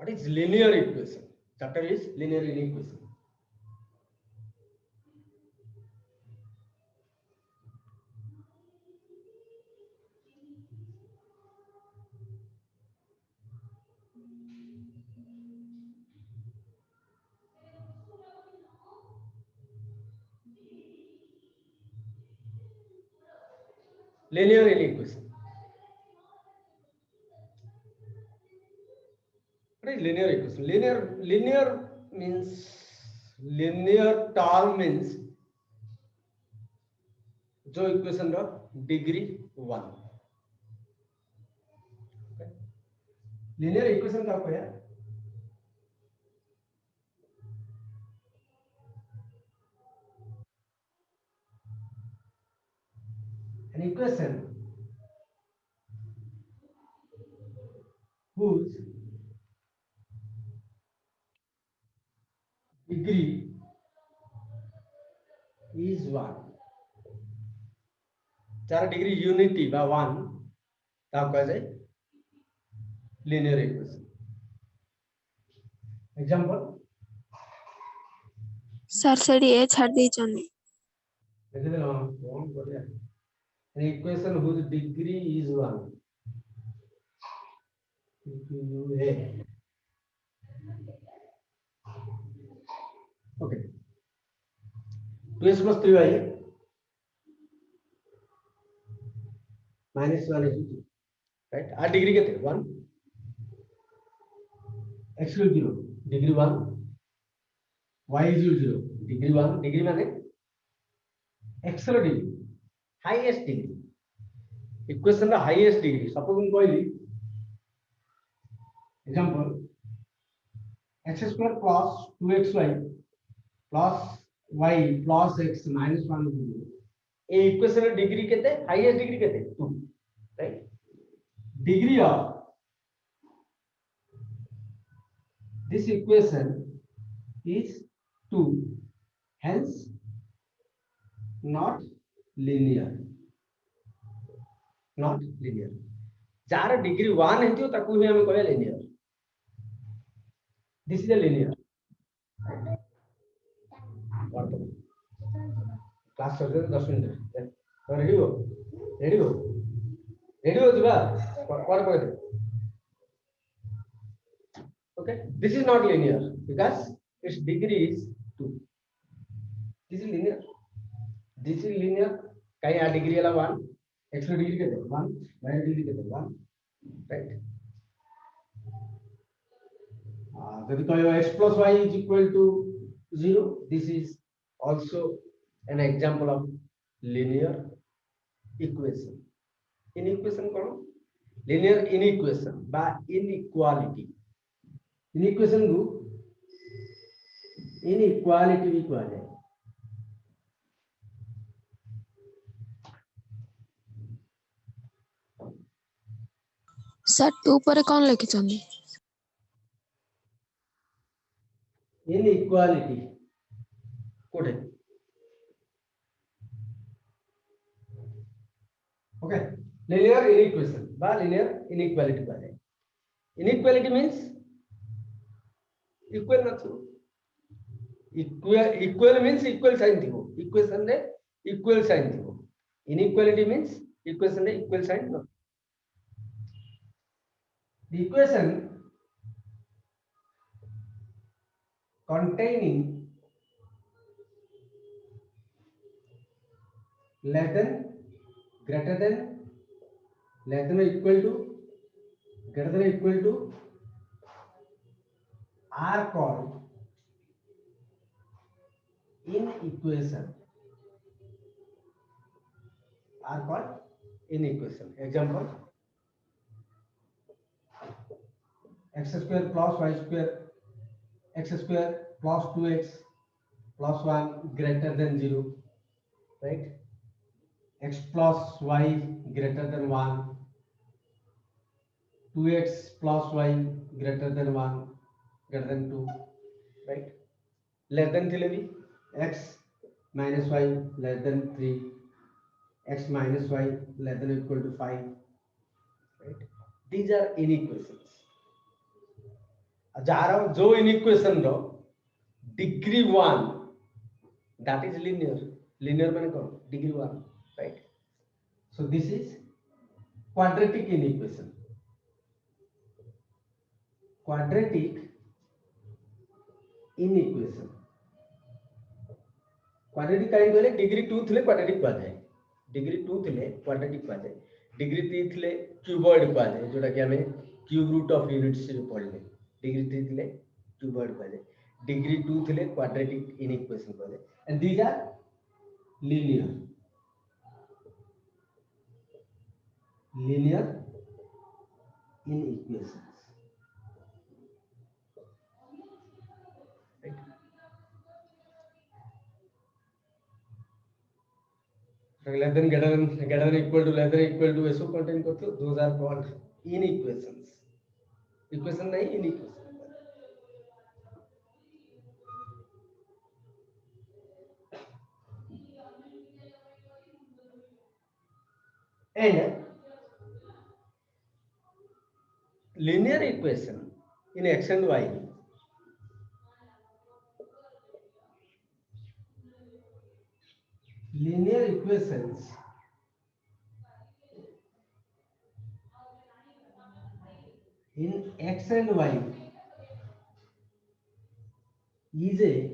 What is linear equation? Chapter is linear inequation. Linear inequation. What is linear equation? Linear means linear term means जो equation रो degree 1. Linear equation का क्या है? An equation whose degree is 1. যার degree unity বা 1 তা কয়া যায় linear equation. Example sir सेडी ए छाड़ दी चंदी देखि देलो कोन करिया. An equation whose degree is 1. Okay. 2x plus 3y minus 1 is 2. Right? Our degree कितने? 1. x is 0. Degree 1. y is 0. Degree 1. Degree माने x ର degree. Highest degree. Equation ର highest degree. Suppose हम कहली example x square plus 2xy plus y plus x minus 1 is 0. A equation ର degree केते? Highest degree केते? 2. Right? Degree of this equation is 2, hence not linear. Not linear. Jar degree 1 हेतियो ताकू ही हमें कहले linear. This is a linear. Class चल 10 minute. Ready हो? Ready हो? Ready हो जुबा? कौन दे? Okay, this is not linear because its degree is 2. This is linear. This is linear. कहीं आ degree वाला 1, x रो degree कितने? 1, y रो degree कितने? 1, right? जब कहीं x plus y is equal to 0, this is also an example of linear equation. Inequation कौन? Linear inequation by inequality. Inequation को inequality भी कहा जाए. सर टू पर कौन लिखि चंदी inequality कोड है. Okay, linear inequation by linear inequality कहा जाए. Inequality means equal not true. Equal means equal sign थी वो. Equation ने equal sign थी वो. Inequality means equation ने equal sign not. The equation containing less than, greater than, less than or equal to, greater than or equal to are called inequation. Are called inequation. Example: x square plus y square, x square plus 2x plus 1 greater than 0, right? X plus y greater than 1, 2x plus y greater than 1, greater than 2, right? Less than 3 x minus y less than 3, x minus y less than or equal to 5, right? These are inequations. जार जो inequation रो degree 1 that is linear माने कौन degree 1 right so this is quadratic inequation quadratic inequation quadratic काई कहले degree 2 थिले quadratic पा जाए डिग्री 2 थिले क्वाड्रेटिक पा जाए डिग्री 3 थिले क्यूबॉइड पा जाए जोटा कि हमें क्यूब रूट ऑफ यूनिट्स से पढ़ले डिग्री 3 थिले क्यूबॉइड पा जाए डिग्री 2 थिले क्वाड्रेटिक इनइक्वेशन पा जाए and these are linear inequations right less than greater than equal to less than equal to ऐसो contain करते हो those are called inequations equation नहीं inequation and linear equation in x and y linear equations in x and y is a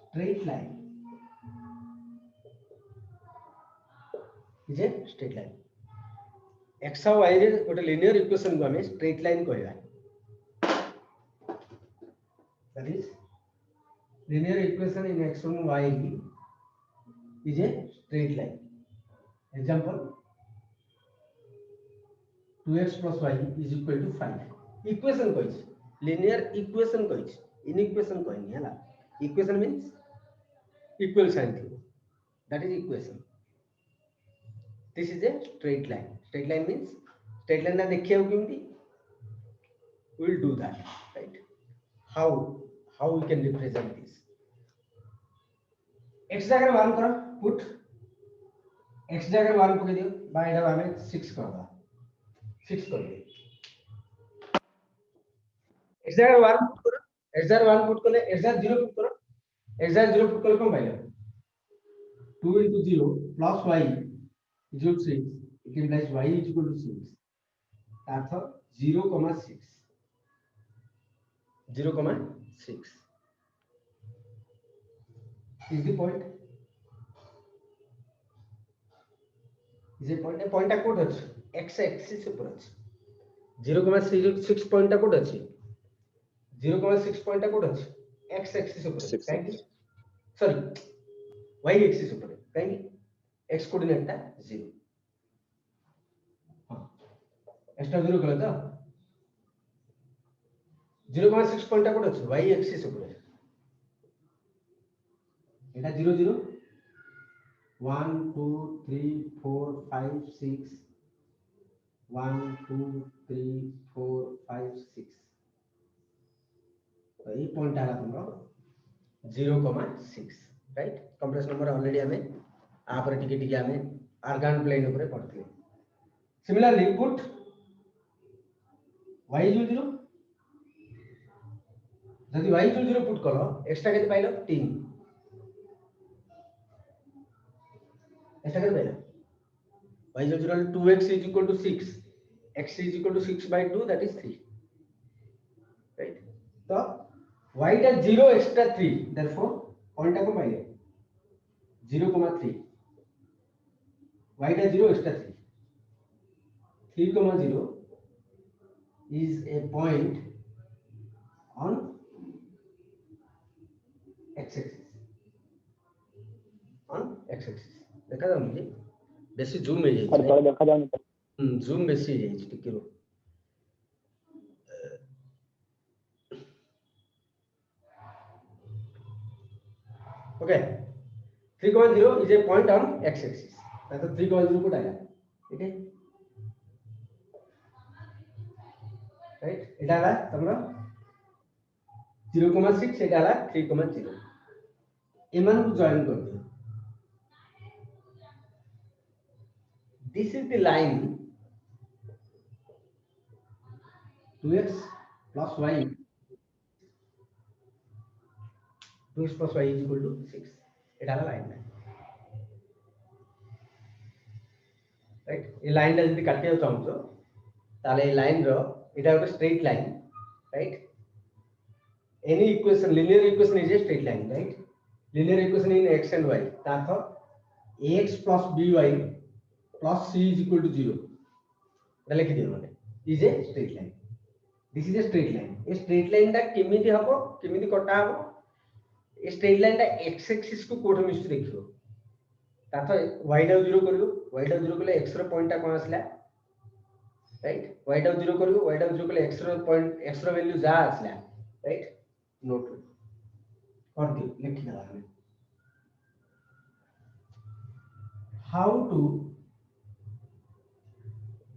straight line is a straight line x और y रे गोटे linear equation को हमें straight line कहबा that is linear equation in x and y is a straight line example 2x plus y is equal to 5 equation कहिस linear equation कहिस inequation कहनी है ना equation means equal sign that is equation this is a straight line means straight line ना देखिए हो केमती we will do that right how we can represent this x जगह 1 करो put x जगह 1 पके दियो बाय एटा हमें 6 करबा 6 कर दियो x जगह 1 पुट करो x जगह 1 पुट करले x जगह 0 पुट करो x जगह 0 पुट करले कौन pilo 2 into 0 plus y is equal to 6 it implies y is equal to 6 earth 0,6 0,6 is the point is a point a point code अछि x axis ऊपर अछि 0,6 पॉइंट कोड अछि 0,6 point code अछि x axis ऊपर काहे sorry y axis ऊपर काहे x coordinate ता 0 हां एक्स्ट्रा 0 कले तो 0,6 पॉइंट कोड अछि y axis ऊपर एटा 0 0 1 2 3 4 5 6 1 2 3 4 5 6 तो ये पॉइंट आला तुमरो 0,6 राइट कॉम्प्लेक्स नंबर ऑलरेडी हमें आ पर टिके हमें आर्गन प्लेन ऊपर पढ़ते सिमिलरली पुट y इज 0 जदि y इज 0 पुट करो एक्स्ट्रा केते पाइलो 3 ऐसा कर देना y is equal to 2x is equal to 6 x is equal to 6 by 2 that is 3 right तो y टा 0 extra 3 therefore पॉइंट को पाइले 0,3 y टा 0 extra 3 3,0 is a point on x axis देखा था मुझे बेसी जूम में और तले देखा जाए जूम बेसी है टिके रो okay 3,0 is a point on x axis तो 3,0 को डाला ठीक है राइट एटा ला तमरा 0,6 एटा ला 3,0 एमन को जॉइन कर दियो this is the line 2x plus y 2x plus y is equal to 6 এটা হলো লাইন রাইট এই লাইনটা যদি কাটিয়ে চাচ্ছ তাহলে এই লাইন র এটা একটা straight line right any equation linear equation is a straight line right linear equation in x and y তারপর ax plus by plus c is equal to 0 এটা লিখে দিও মানে is a straight line this is a straight line এই straight line টা কেমিতি হবো কেমিতি কটা হবো এই straight line টা x axis को কোঠে মিষ্টি দেখিও তারপর y টা 0 করিও y টা 0 করলে x র পয়েন্টটা কোন আসলা রাইট y টা 0 করিও y টা 0 করলে x র পয়েন্ট x র ভ্যালু যা আসলা রাইট নোট कर दियो लिख दिया हमने how to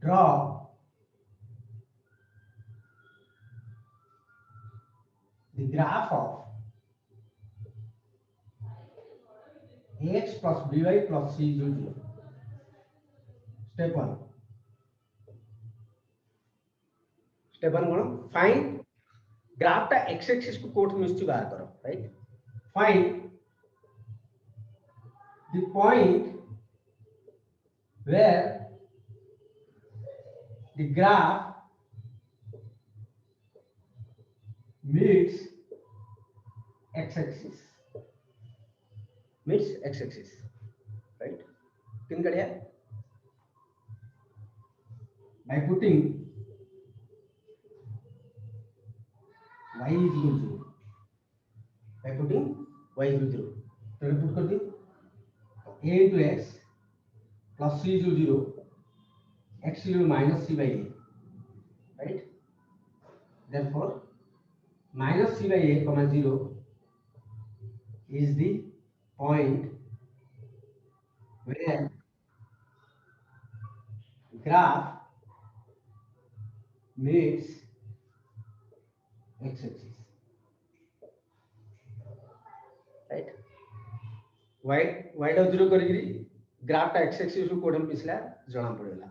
draw the graph of ax plus by plus c is 0 step 1 कौन find ग्राफ टा x एक्सिस को कोट में इसकी बाहर करो right find the point where the graph meets x axis right किन कड़िया by putting y is equal to 0 by putting y is equal to 0 तो put कर दी a into x plus c is equal to 0 x is equal to minus c by a right therefore minus c by a comma 0 is the point where graph meets x axis right y टा 0 करिगिरी graph टा x axis को कोडम पिछला जणा पड़ेला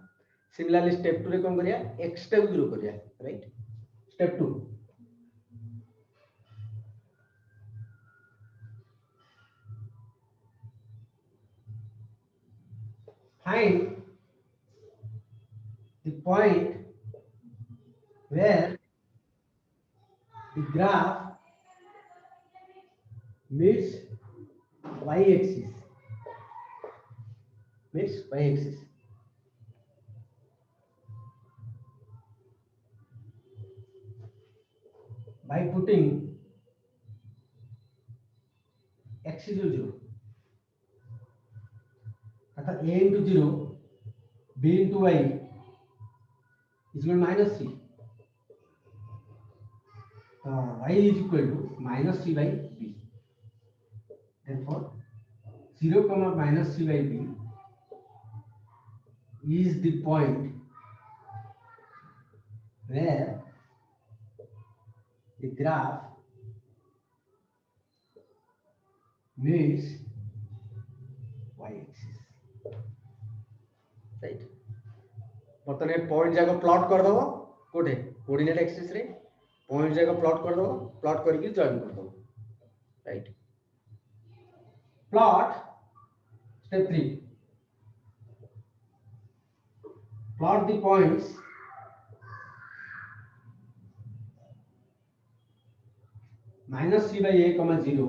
similarly step 2 रे कोन करिया x टा 0 करिया right step 2 find the point where the graph meets y axis by putting x is equal to 0 अर्थात a into 0 b into y is equal to minus c y is equal to minus c by b therefore 0 comma minus c by b is the point where the graph meets y axis right बर्तने point जाको plot कर दो कोठे coordinate axis रे point जाको plot कर दो plot करके जॉइन कर दो right plot step 3 plot the points minus c by a comma 0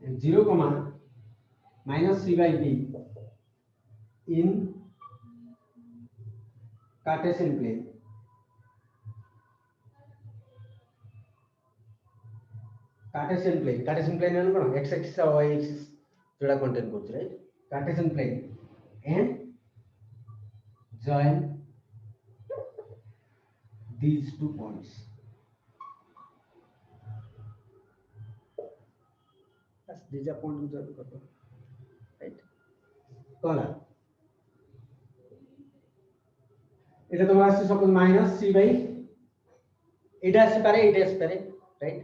and 0 comma minus c by b in Cartesian plane है ना x axis और y axis जोड़ा कंटेन करछ right Cartesian plane and join these 2 points बस these are point join कर दो right कला এটা তোমার আছে सपोज माइनस c बाय এটা আসে পারে রাইট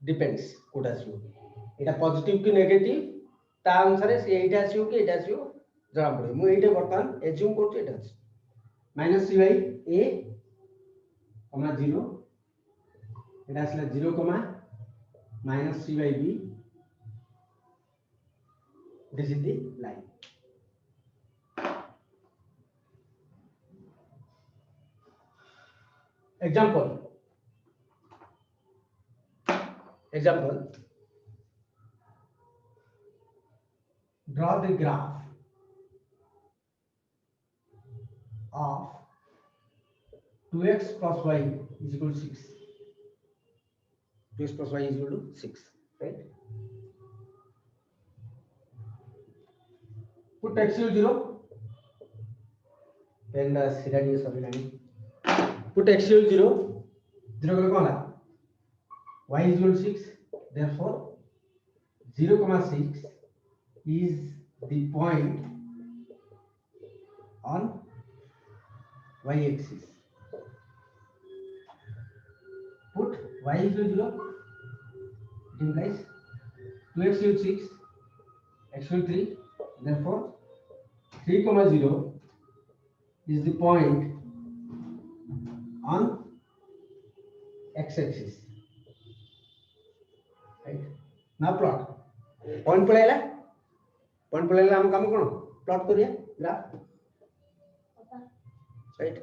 ডিপেন্ডস কোটা আসিও এটা পজিটিভ কি নেগেটিভ তা অনুসারে সে এইটা আসিও কি এটা আসিও জଣା পড়ে মু এইটা বর্তমান এজিউম করছি এটা আছে minus c by a comma 0 এটা আসলে 0 comma minus c by b, this is the line. Example draw the graph of 2x plus y is equal to 6. 2x plus y is equal to 6, right? Put x equal 0, then the scenario is available. Put x equal 0, 0 कौन है? Y is equal to 6, therefore 0 comma 6 is the point on y axis. Put y is equal to 0, it implies 2x equal to 6, x equal to 3, therefore 3 comma 0 is the point on x axis, right? Now plot point पड़ेगा हम काम कौन plot करिए graph, right?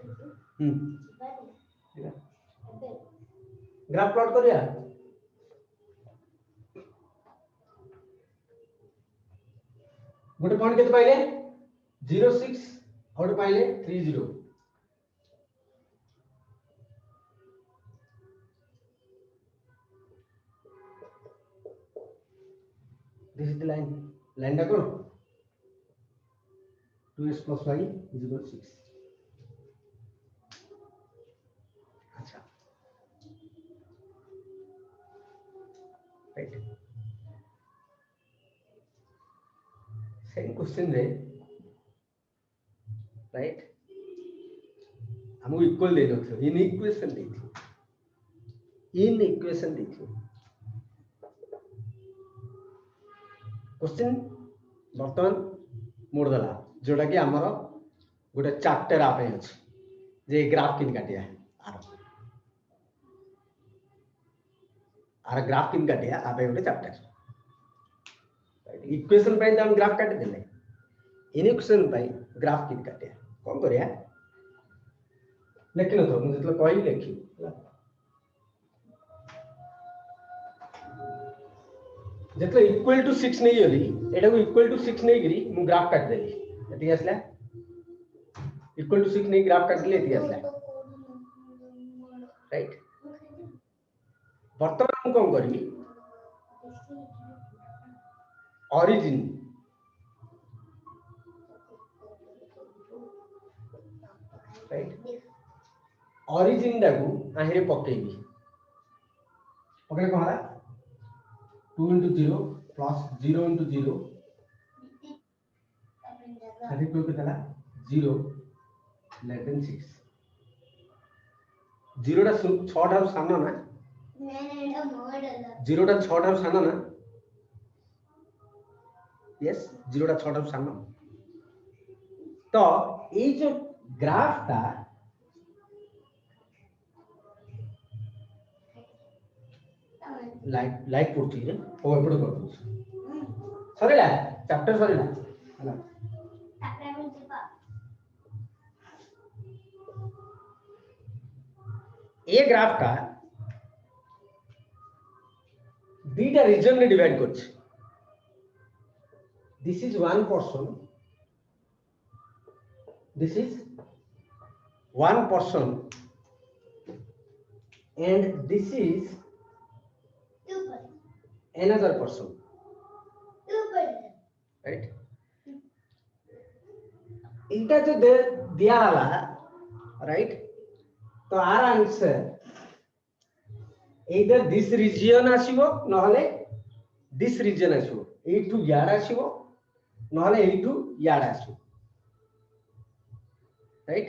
Graph plot करिए गोटे point केते पाइले 06 और पाइले 30. This is the line टा कौन 2x plus y is equal to 6. अच्छा, राइट? सेम क्वेश्चन रे, राइट, हमको इक्वल दे दो, इन इक्वेशन देखिए क्वेश्चन बर्तमान मोड़ दला जोटा कि हमर गोटे चैप्टर आपे अछि जे ग्राफ किन काटिया आर ग्राफ किन काटिया आपे गोटे चैप्टर, राइट? इक्वेशन पे हम ग्राफ काटि देले, इन इक्वेशन पे ग्राफ किन काटिया कोन करिया लेकिन तो मुझे मतलब कोई लिखी जेतले इक्वल टू 6 नहीं होली एटा को इक्वल टू 6 नहीं गिरी मु ग्राफ काट देली एती आसला इक्वल टू 6 नहीं ग्राफ काट देली एती आसला, राइट? वर्तमान हम कोन करबी ओरिजिन, राइट? ओरिजिन डाकू आहिरे पकेबी पकले कोन हला 2 into 0 plus 0 into 0 अभी कोई कितना 0 less than 6 0 टा 6 टा सामना ना 0 टा 6 टा सामना ना यस 0 टा 6 टा सामना तो ये जो ग्राफ टा लाइक पड़ती है ओ एपड़ कर दो सरीला चैप्टर सरीला हला ए ग्राफ का बीटा रीजन में डिवाइड करछ this is one person and this is another person, right? इनका जो दिया वाला, right? तो our answer either this region आसीबो नहले this region आसीबो ए टू याड आसीबो नहले ए टू याड आसीबो, राइट?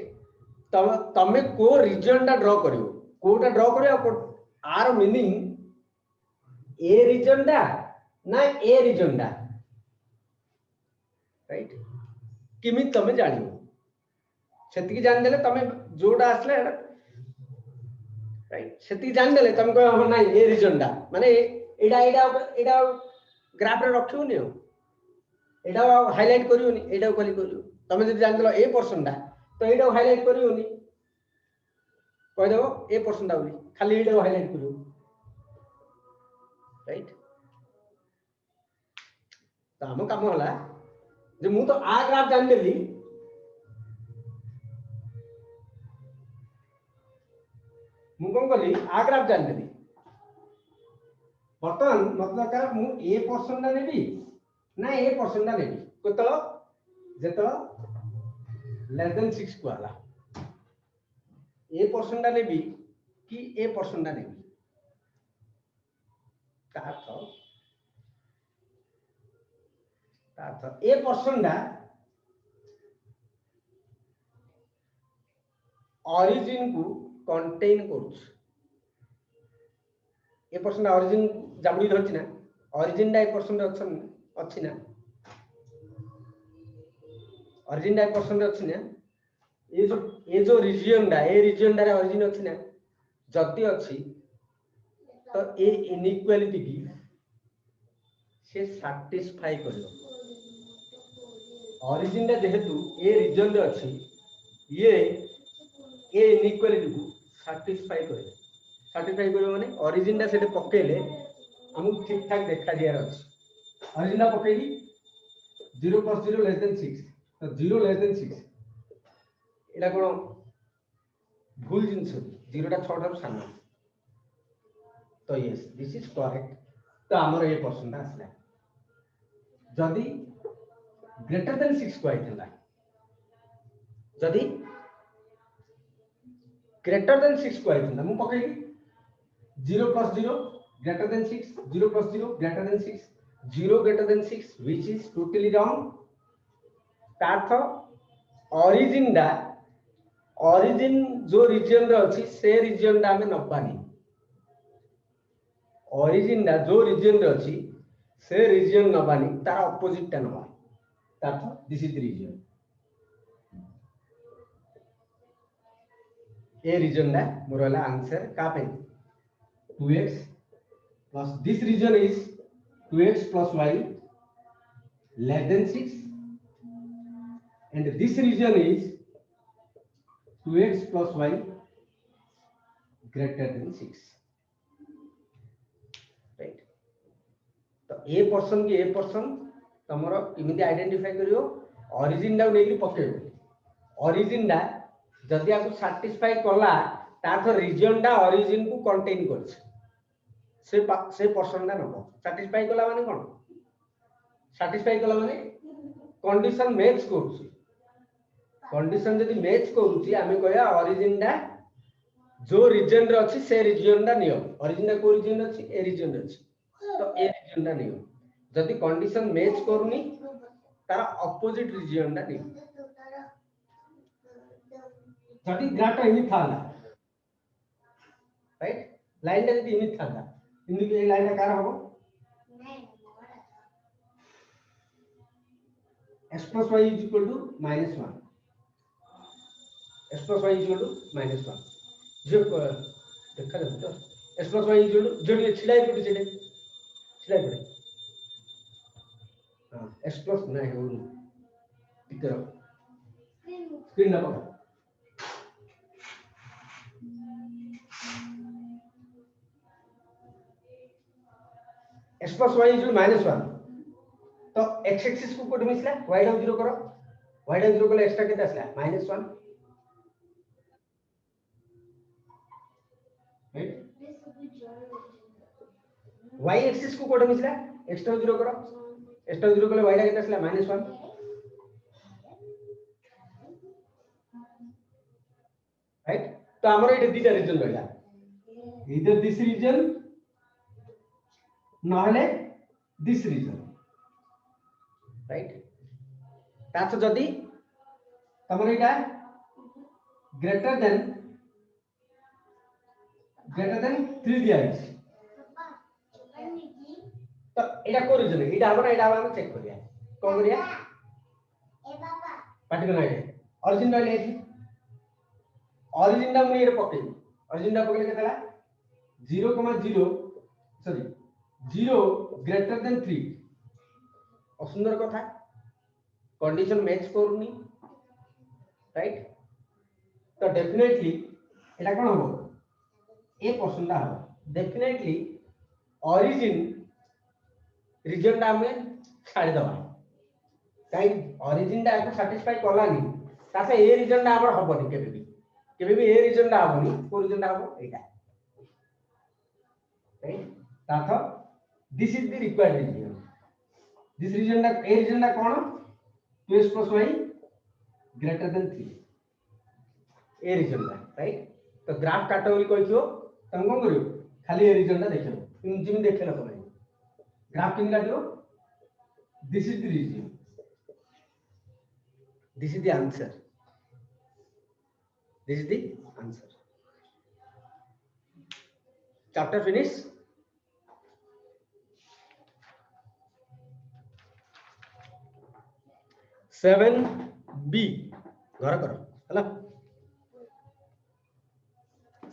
तमे को रीजन टा ड्रॉ करियो कोटा ड्रॉ करियो आर मीनिंग ए रीजन दा ना ए रीजन दा, राइट? किमि तमे जानियो सेति जान देले तमे जोडा आसले राइट सेती जान देले तुम को हम नहीं ए रीजन दा माने एडा ग्राफ रे रखियोनी हो एडा हाइलाइट करियोनी एडा खाली करियो तुम जदी जान देलो ए पर्सन दा तो एडा हाइलाइट करियोनी कह देबो ए पर्सन दा बोली खाली एडा हाइलाइट करियो राइट तो हम काम होला जे मु तो आ ग्राफ जान देली मु कोन कली आ ग्राफ जान देली बर्तमान मतलब कर मु ए पर्सन दा नेबी ना ए पर्सन दा नेबी कोतलो जेतलो लेस देन 6 को आला ए पर्सन दा नेबी कि ए पर्सन दा नेबी का तो ए पर्सन दा origin को contain करूछ ए पर्सन origin जाबडी धरछि ना origin डा ए पर्सन अछन अछि ना origin डा ए पर्सन अछि ना ये जो रीजन डा ए रीजन डा रे origin अछि ना जति अछि तो ए इनइक्वालिटी की से सैटिस्फाई करियो origin डा जेहेतु ए रीजन रे अछि ये ए इनइक्वालिटी को सैटिस्फाई करियो माने origin डा सेटे पकेले हमु ठीक ठाक देखा दियार अछि origin डा पकेली 0 + 0 < 6 तो 0 < 6 एटा कोन भूल जिंस 0 टा 6 टा सामना तो यस दिस इज करेक्ट तो हमर ए पर्सन दा आसला जदी ग्रेटर देन 6 को आइतला जदी ग्रेटर देन 6 को आइतला मु पकेली 0 + 0 greater than 6 0 + 0 greater than 6 0 greater than 6 which is totally wrong तार्थ origin जो रीजन रे अछि से रीजन डा में नबानी origin डा जो रीजन रे अछि से रीजन नबानी तार ऑपोजिट टा नबा तार्थ दिस इज रीजन ए रीजन डा मोरला आंसर का पे 2x plus this region is 2x plus y less than 6 and this region is 2x plus y greater than 6 right तो a पर्सन की a पर्सन तमरो इमिति आइडेंटिफाई करियो origin डा नेकी पकेबो origin डा जदि आपको सैटिस्फाई करला तार रीजन डा origin को कंटेन करछ से पर्सन ना नको सैटिस्फाई कला माने कोन सैटिस्फाई कला माने कंडीशन मैच करूची कंडीशन जदी मैच करूची आमे कहया origin डा जो रीजन रे अछि से रीजन डा नियो origin डा को रीजन अछि ए रीजन रे अछि तो ए रीजन डा नियो जदी कंडीशन मैच करूनी तार ऑपोजिट रीजन डा नियो जदी ग्राफ इनि थाला राइट लाइन डा जदी इनि थाला इनि के लाइन कार होबो x plus y is equal to -1 x plus y is equal to -1 जो देखा जातो तो x plus y is equal to जो छिलाई पड़ी हां x plus नहीं हो ठीक करो स्क्रीन ना पकड़ x plus y is equal to -1 तो x एक्सिस को कोड मिसला y डाउ 0 करो y डाउ 0 कले एक्स्ट्रा केते आसला -1 राइट y एक्सिस को कोड मिसला x डाउ 0 करो x डाउ 0 कले y डा केते आसला -1 राइट तो हमर एटे दीटा रीजन रहला इधर दिस रीजन नहले दिस रीजन राइट ताछ जदी तमर एटा ग्रेटर देन 3 दिया है तो एटा को रीजन है एटा हमरा हम चेक करिया कोन करिया ए बाबा पार्टिकल आइडिया origin वाले है origin ना मुई रे पके origin टा पकड़े केतला 0,0 सॉरी 0 ग्रेटर देन 3 असुंदर कथा कंडीशन मैच करूनी राइट तो डेफिनेटली एटा कोन हो ए क्वेश्चन टा हो डेफिनेटली origin रीजन टा हमें छाड़ दवा काई origin टा को सैटिस्फाई करलानी तासे ए रीजन टा हमर हबनी केबे भी ए रीजन टा हबनी को रीजन टा हबो एटा राइट ताथ this is the required region this region टा ए रीजन टा कोन 2x + y ग्रेटर देन 3 ए रीजन टा राइट तो ग्राफ काटो बोली कहियो तम कोन करियो खाली ए रीजन टा देखियो तुम जिम देखले तो नहीं ग्राफ किन काटियो this is the region this is the answer this is the answer chapter finish 7b घर करो हला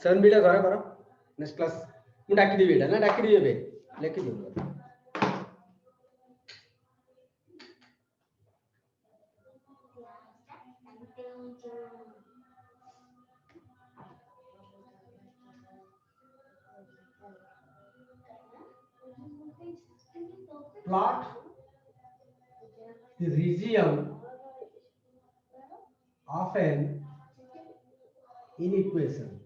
7b टा घर करो नेक्स्ट क्लास मु डाकी देबे एटा ना डाकी देबे लेखि दियो plot the region of an inequation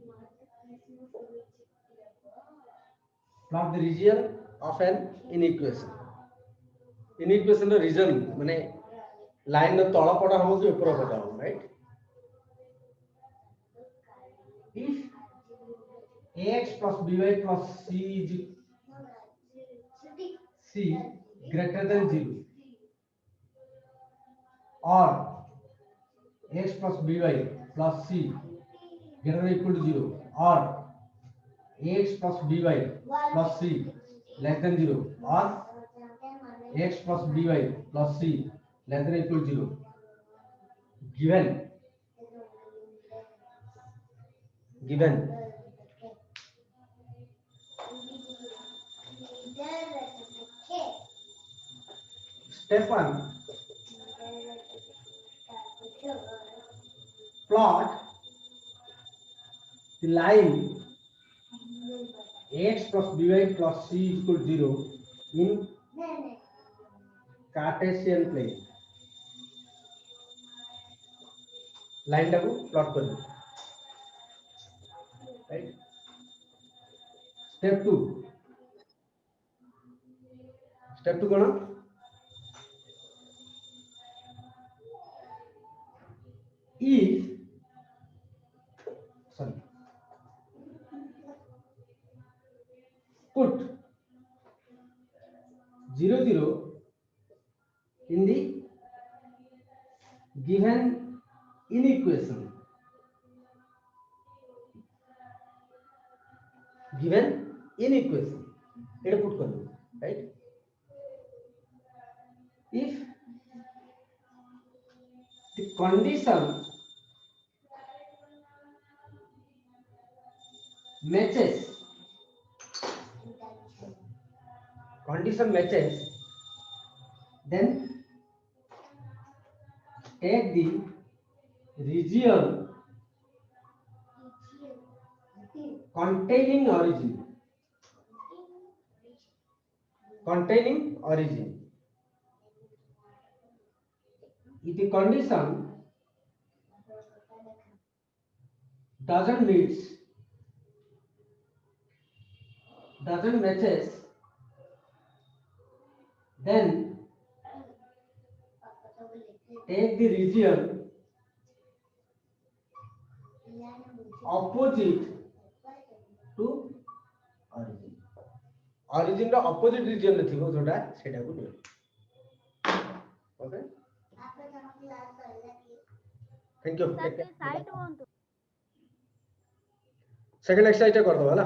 plot the region of an inequation ର region माने लाइन ର तळ पटा हो कि ऊपर पटा हो right if ax plus by plus c is c greater than 0 or x plus by plus c greater than equal to 0 or x plus by plus c less than 0 or x plus by plus c less than equal to 0 given step 1 plot the line x plus by plus c equal to 0 in Cartesian plane line टा को plot कर दो right step 2 cone if put 0 0 in the given inequation এটা put कर दो right if the condition matches then take the region containing origin if the condition doesn't matches then take the region opposite to origin ର opposite region ରେ थिबो जोटा सेटा को neo okay thank you second exercise कर दो होला